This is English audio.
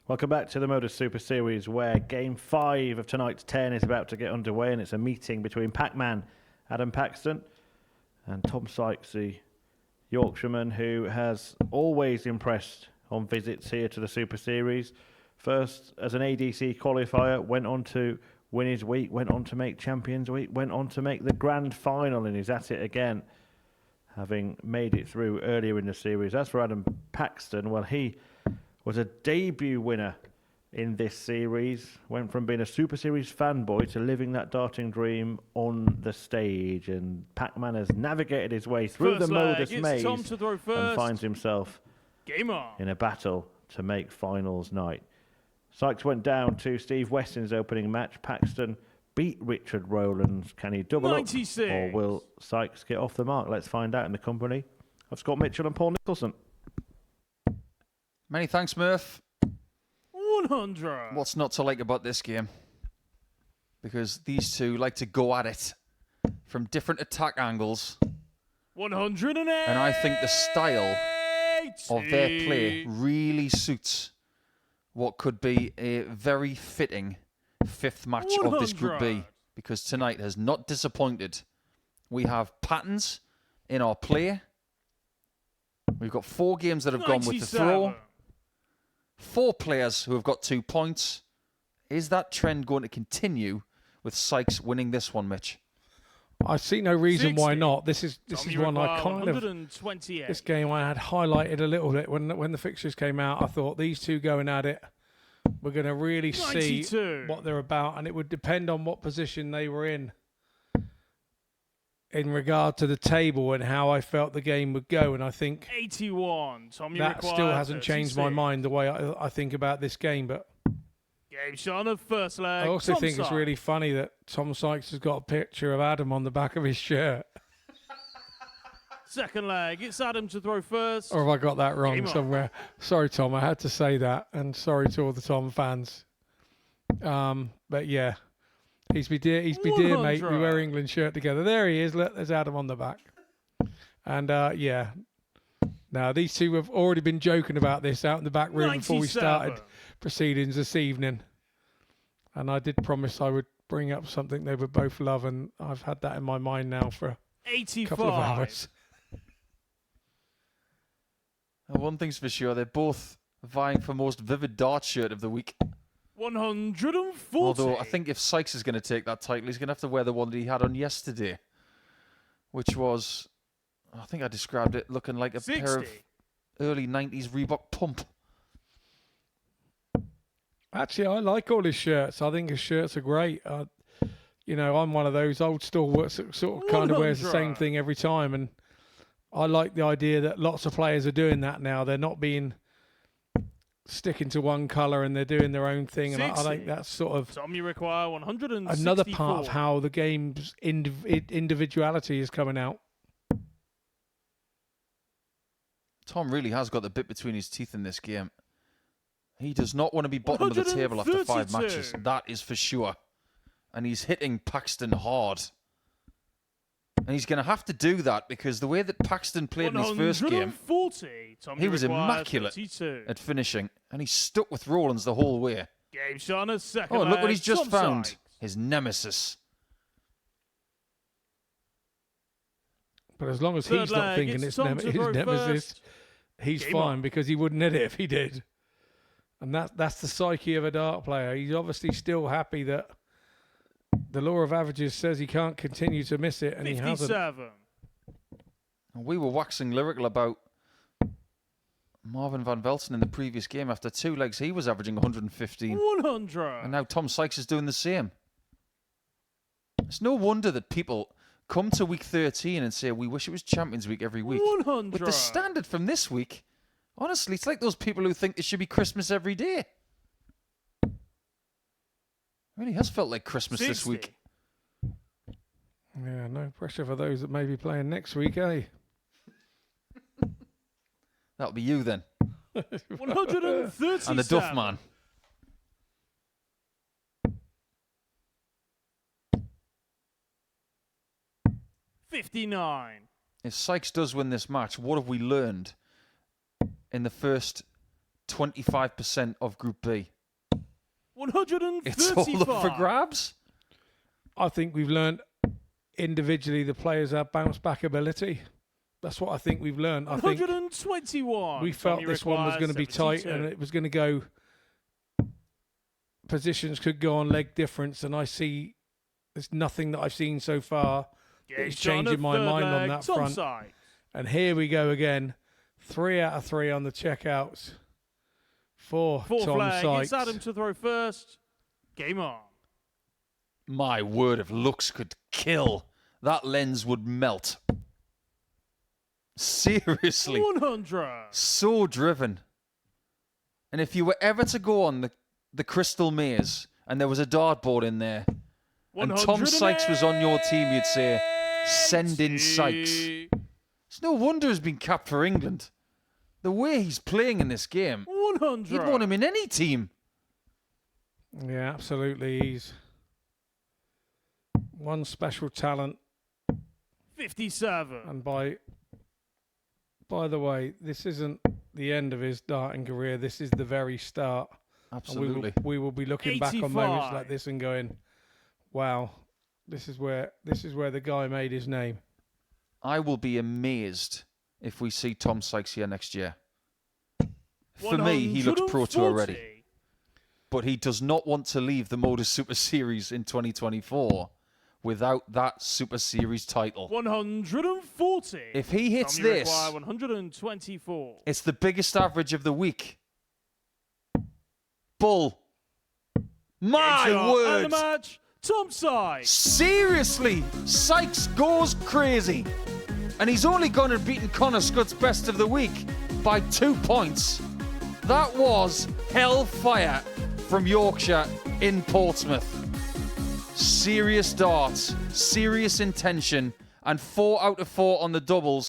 Welcome back to the Modus Super Series, where Game 5 of tonight's 10 is about to get underway, and it's a meeting between Pac-Man Adam Paxton and Tom Sykes, the Yorkshireman who has always impressed on visits here to the Super Series. First as an ADC qualifier, went on to win his week, went on to make Champions Week, went on to make the Grand Final, and is at it again, having made it through earlier in the series. As for Adam Paxton, well, he was a debut winner in this series, went from being a Super Series fanboy to living that darting dream on the stage, and Pac-Man has navigated his way through the Modus maze and finds himself in a battle to make finals night. Sykes went down to Steve Weston's opening match. Paxton beat Richard Rowlands. Can he double 96. Up, or will Sykes get off the mark? Let's find out in the company of Scott Mitchell and Paul Nicholson. Many thanks, Murph. 100. What's not to like about this game? Because these two like to go at it from different attack angles. 108. And I think the style of their play really suits what could be a very fitting fifth match 100. of this Group B. Because tonight has not disappointed. We have patterns in our play. We've got 4 games that have 97. gone with the throw. 4 players who have got 2 points. Is that trend going to continue with Sykes winning this one, Mitch? I see no reason 60. why not. This is one I kind of. 128. This game I had highlighted a little bit when the fixtures came out. I thought these two going at it, we're going to really 92. see what they're about, and it would depend on what position they were in regard to the table and how I felt the game would go. And I think 81. Tommy that still hasn't changed my mind the way I think about this game. But Game shot of first leg. I also Tom think Sykes. it's really funny that Tom Sykes has got a picture of Adam on the back of his shirt. Second leg. It's Adam to throw first. Or have I got that wrong Game on. somewhere? Sorry, Tom. I had to say that. And sorry to all the Tom fans. But yeah, he's be dear, mate. We wear England shirt together. There he is. Look, there's Adam on the back. And yeah. Now, these two have already been joking about this out in the back room 97. before we started proceedings this evening. And I did promise I would bring up something they would both love, and I've had that in my mind now for a 85. couple of hours. One thing's for sure, they're both vying for most vivid dart shirt of the week. 140. Although I think if Sykes is going to take that title, he's going to have to wear the one that he had on yesterday, which was, I think I described it looking like a 60. pair of early 90s Reebok pump. Actually, I like all his shirts. I think his shirts are great. You know, I'm one of those old stalwarts that sort of kind of wears the same thing every time. And I like the idea that lots of players are doing that now. They're not sticking to one colour, and they're doing their own thing. And I think that's sort of Tom, you require 164. another part of how the game's individuality is coming out. Tom really has got the bit between his teeth in this game. He does not want to be bottom of the table after 5 matches. That is for sure. And he's hitting Paxton hard. And he's going to have to do that because the way that Paxton played in his first game, he was immaculate 32. at finishing. And he stuck with Rowlands the whole way. Game shot on a second Oh, and look what leg, he's just Tom found. Sykes. His nemesis. But as long as Third he's not leg, thinking it's it's Tom to his throw nemesis, first. he's Game fine on. because he wouldn't hit it if he did. And that's the psyche of a dart player. He's obviously still happy that the law of averages says he can't continue to miss it, and he hasn't. 57. And we were waxing lyrical about Marvin van Velsen in the previous game. After 2 legs, he was averaging 115. 100. And now Tom Sykes is doing the same. It's no wonder that people come to week 13 and say, we wish it was Champions Week every week. 100. With the standard from this week, honestly, it's like those people who think it should be Christmas every day. It really has felt like Christmas 60. this week. Yeah, no pressure for those that may be playing next week, eh? That'll be you then. 137. And the Duff Man. $59. If Sykes does win this match, what have we learned in the first 25% of Group B. 135. It's all up for grabs. I think we've learned individually the players have bounce back ability. That's what I think we've learned. I think 121. we felt Tommy this one was requires going to be tight 72. and it was going to go. Positions could go on leg difference, and I see there's nothing that I've seen so far that is Gage on changing the my third mind on leg, that Tom front. Sykes. And here we go again. 3 out of 3 on the checkouts for Fourth Tom leg. Sykes. It's Adam to throw first. Game on. My word, if looks could kill, that lens would melt. Seriously. 100. So driven. And if you were ever to go on the Crystal Maze and there was a dartboard in there and Tom Sykes was on your team, you'd say, send in Sykes. It's no wonder he's been capped for England. The way he's playing in this game, 100. you'd want him in any team. Yeah, absolutely. He's one special talent. 57. And by the way, this isn't the end of his darting career. This is the very start. Absolutely. And we will be looking back on moments 85. like this and going, "Wow, this is where the guy made his name." I will be amazed if we see Tom Sykes here next year. For me, he looks Pro Tour ready. 140. But he does not want to leave the Modus Super Series in 2024 without that Super Series title. 140. If he hits Tommy this, require 124. it's the biggest average of the week. Bull. My Gage on. word. And the match, Tom Sykes. Seriously, Sykes goes crazy. And he's only gone and beaten Connor Scott's best of the week by 2 points. That was hellfire from Yorkshire in Portsmouth. Serious darts, serious intention, and 4 out of 4 on the doubles.